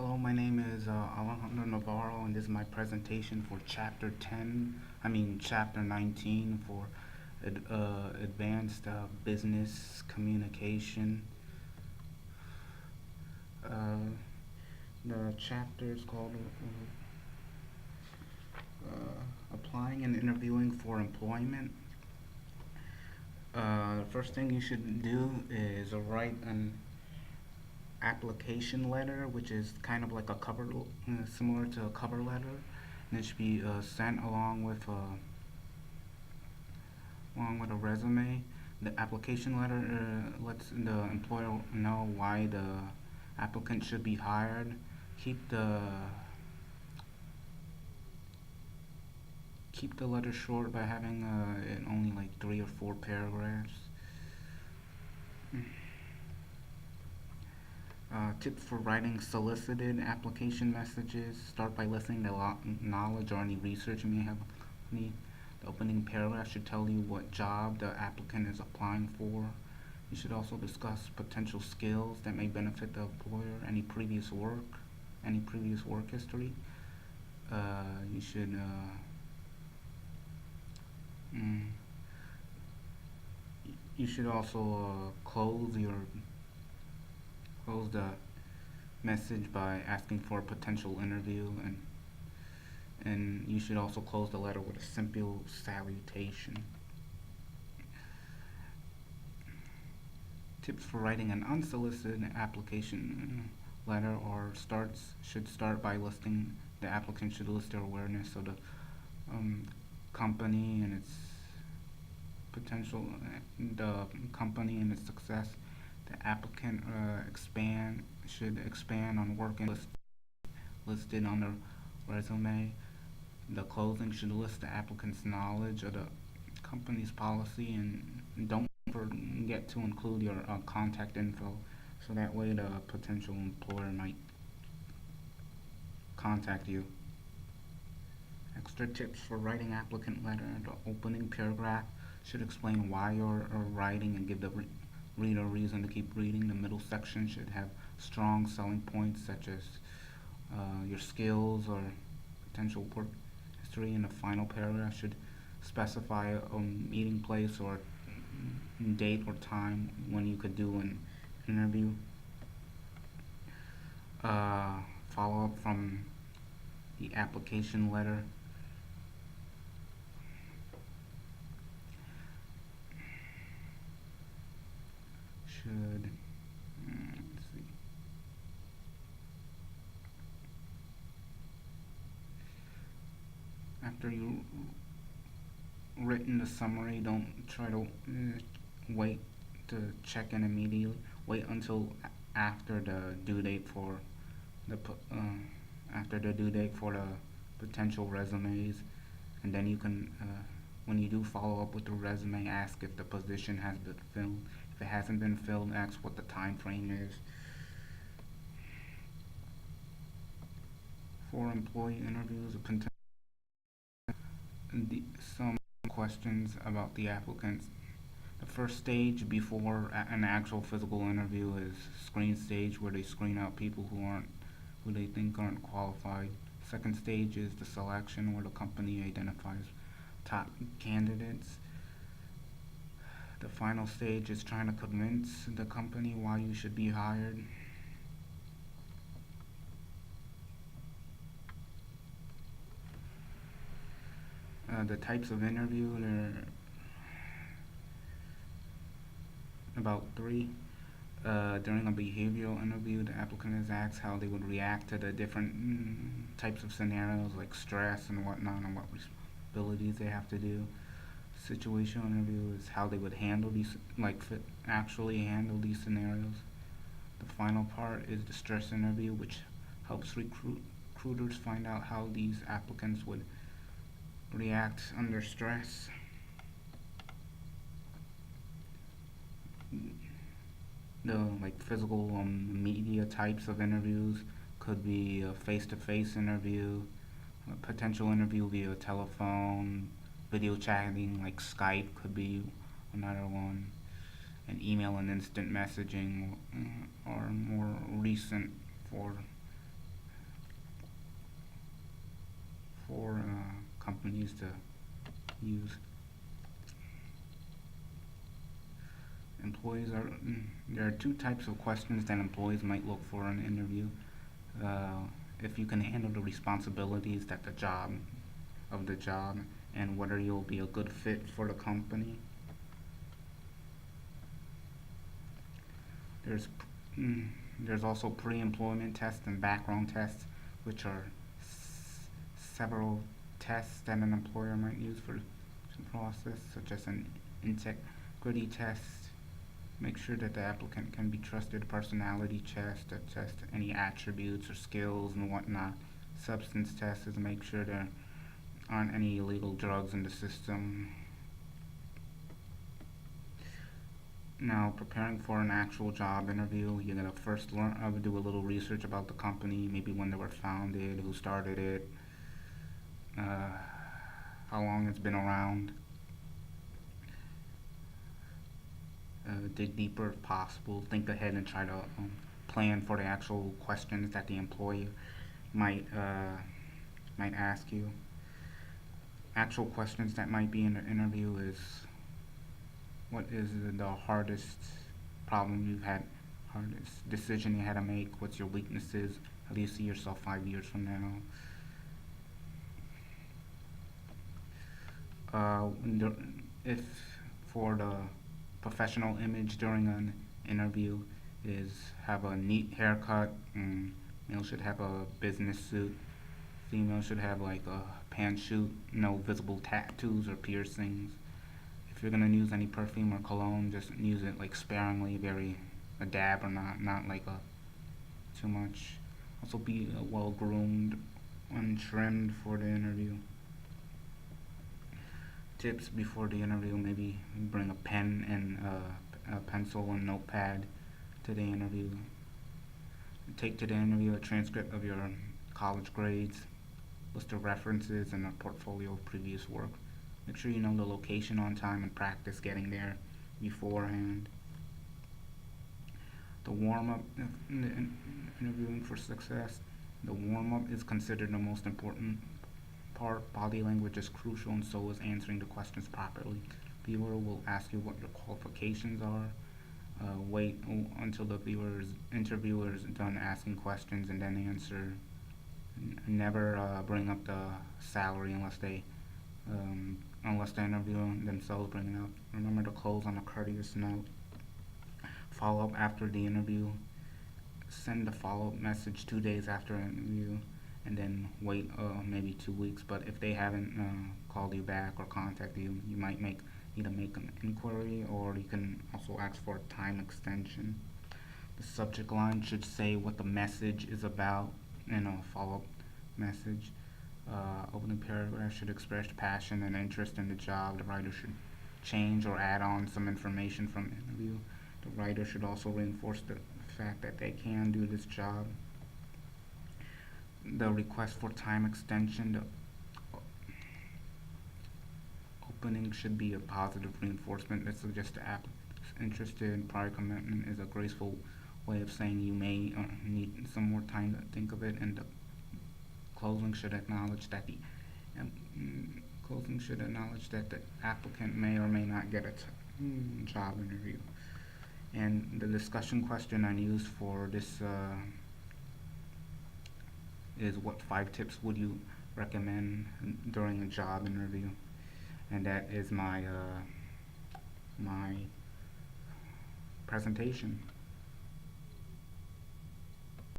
Hello, my name is Alejandro Navarro, and this is my presentation for Chapter 19 for Advanced Business Communication. Uh, the chapter is called Applying and Interviewing for Employment. The first thing you should do is write an application letter, which is kind of like a similar to a cover letter, and it should be sent along with a resume. The application letter lets the employer know why the applicant should be hired. Keep the keep the letter short by having it only like 3 or 4 paragraphs. Tips for writing solicited application messages. Start by listing the knowledge or any research you may have. The opening paragraph should tell you what job the applicant is applying for. You should also discuss potential skills that may benefit the employer, any previous work history. You should mm, you should also close the message by asking for a potential interview, and you should also close the letter with a simple salutation. Tips for writing an unsolicited application letter should start by listing the applicant should list their awareness of the company and its potential, the company and its success. The applicant should expand on work listed on their resume. The closing should list the applicant's knowledge of the company's policy, and don't forget to include your contact info, so that way the potential employer might contact you. Extra tips for writing applicant letter. The opening paragraph should explain why you're writing and give the reader a reason to keep reading. The middle section should have strong selling points such as your skills or potential work history, and the final paragraph should specify a meeting place or date or time when you could do an interview. Follow up from the application letter. Should let's see. After you written the summary, don't try to wait to check in immediately. Wait until after the due date for the after the due date for the potential resumes, and then you can, when you do follow up with the resume, ask if the position has been filled. If it hasn't been filled, ask what the time frame is. For employee interviews, some questions about the applicants. The first stage before an actual physical interview is screen stage, where they screen out people who they think aren't qualified. Second stage is the selection, where the company identifies top candidates. The final stage is trying to convince the company why you should be hired. The types of interview, there are about three. During a behavioral interview, the applicant is asked how they would react to the different types of scenarios like stress and whatnot, and what responsibilities they have to do. Situational interview is how they would actually handle these scenarios. The final part is the stress interview, which helps recruiters find out how these applicants would react under stress. The physical media types of interviews could be a face-to-face interview, a potential interview via telephone, video chatting like Skype could be another one, and email and instant messaging are more recent for for companies to use. There are two types of questions that employees might look for in an interview. Uh, if you can handle the responsibilities that the job, and whether you'll be a good fit for the company. There's mm, there's also pre-employment tests and background tests, which are several tests that an employer might use for the process, such as an integrity test. Make sure that the applicant can be trusted. Personality test that test any attributes or skills and whatnot. Substance tests is to make sure there aren't any illegal drugs in the system. Now, preparing for an actual job interview, you're gonna first do a little research about the company, maybe when they were founded, who started it, uh, how long it's been around. Dig deeper if possible. Think ahead and try to plan for the actual questions that the employer might might ask you. Actual questions that might be in the interview is, what is the hardest problem you've had, hardest decision you had to make? What's your weaknesses? How do you see yourself 5 years from now? If for the professional image during an interview is have a neat haircut, male should have a business suit, female should have like a pantsuit, no visible tattoos or piercings. If you're gonna use any perfume or cologne, just use it like sparingly, very a dab or not like a too much. Also be well groomed and trimmed for the interview. Tips before the interview: maybe bring a pen and a pencil and notepad to the interview. Take to the interview a transcript of your college grades, list of references, and a portfolio of previous work. Make sure you know the location on time and practice getting there beforehand. The warm up in the interviewing for success. The warm up is considered the most important part. Body language is crucial, and so is answering the questions properly. Viewer will ask you what your qualifications are. Wait until the interviewer is done asking questions and then answer. Never bring up the salary unless the interviewer themselves bring it up. Remember to close on a courteous note. Follow up after the interview. Send a follow up message 2 days after an interview, and then wait maybe 2 weeks. But if they haven't called you back or contacted you, you might need to make an inquiry, or you can also ask for a time extension. The subject line should say what the message is about in a follow up message. Opening paragraph should express passion and interest in the job. The writer should change or add on some information from the interview. The writer should also reinforce the fact that they can do this job. The request for time extension, the opening should be a positive reinforcement that suggests the applicant is interested in prior commitment is a graceful way of saying you may need some more time to think of it, and the closing should acknowledge that the applicant may or may not get a job interview. And the discussion question I used for this is, what 5 tips would you recommend during a job interview? And that is my presentation.